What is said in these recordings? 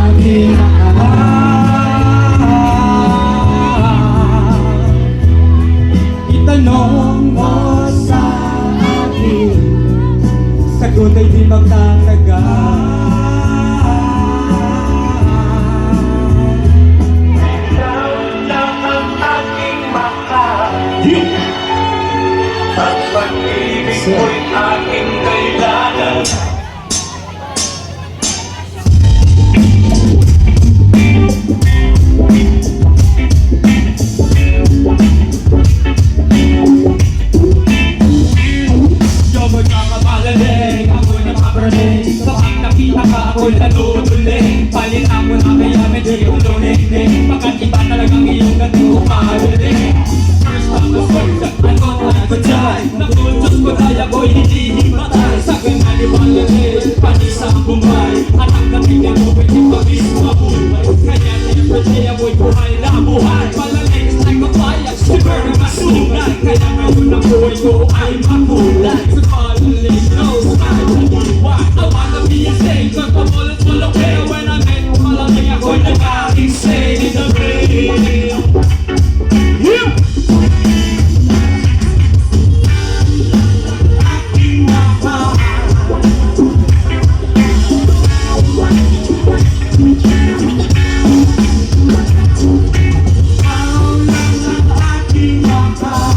aking itanong mo sa akin, sagot ay di magtatagal. Ikaw lang ang aking mahal, at pag-ibig mo'y aking kailangan. Kapag nakita ka ako'y natutuloy, palit ako na kaya medyo yung lunig. Pagkat iba talagang iyong ganito umahalig. First time I spoke, I thought I would die. Naku, Diyos ko tayo ko'y hindi himatay. Sa ganyan ibalagay, panisang bumay. At ang nakita mo pwede pag-is mabuhay. Kaya everyday ako'y buhay na buhay. Malamig is like a fire, super masungay. Kaya ngayon ang buhay ko ay makulay. So finally knows I wanna be a saint, cause the bullets will appear when I make malamig ako'y nag-a-insane in the brain. Yeah! Aking mahal, aking mahal.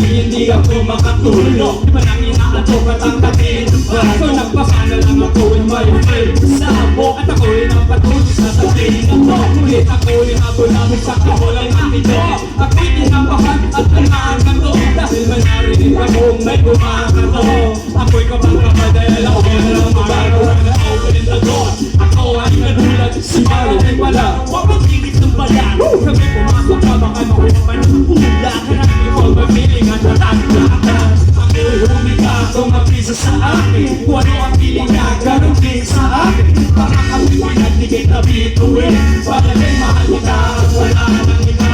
Hindi ako makatulog, di ba nang inaatok at ang katinba? So nagpasana lang ako in my faith sabo. At ako'y napatuloy sa sabihin ako. Ngunit ako'y habol-habol sa kaholang makito. Ako'y tinapakan at nangangato, dahil may narinig akong may kumakato. Ako'y kapag-kapadala ko na lang mabago na open the door. Ako ay nagulat, si Mari ay pala huwag magtigit ng bala. Sabi pumasok ka, baka makuha pa ng hula. Hanapin ko mag-feeling at natatakan. Ako'y humika kung mapisa sa akin. Kung ano ang feeling niya, ganun din sa akin. Baka kami pinagtigit na bituin. Para din mahal kita at wala nang iba.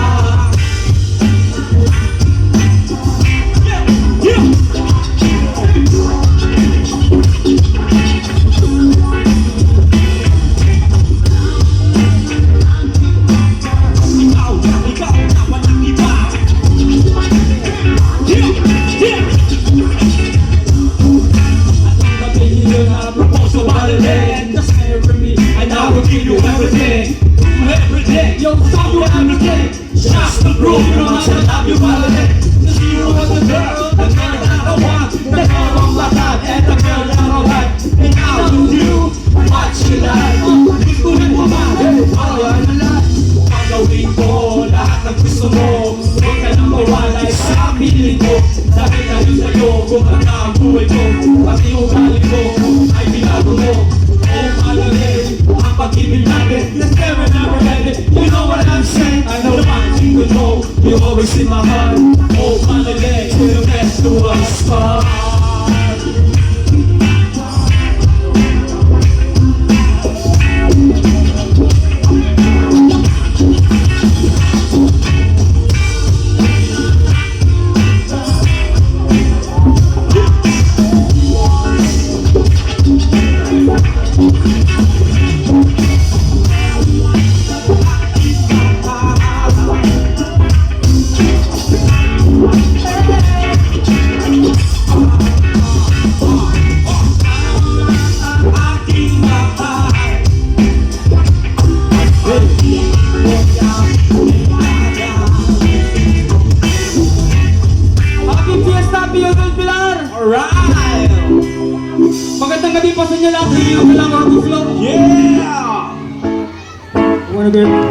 Yo, so you everything, just to prove you know I love you valid. To see you as a girl, the girl that I want, the girl of my life, and the girl that I like. And now you, what you like? Gusto rin mo ba? All I like. Pagawin ko lahat ng gusto mo. Huwag ka nang mawalay sa piling ko. Dahil dahil sa'yo, kung ang buhay ko. Pati ugali ko, ay binago mo. Oh, malamig, ang pag-ibig natin. Let's never end it. You know what I'm saying? I know one thing to know. You always in my heart. Oh, malamig, to the best to us part. Alright! Magandang gabi po sa inyo lahat. Hindi ko lang ako flow. Yeah! Wanna go?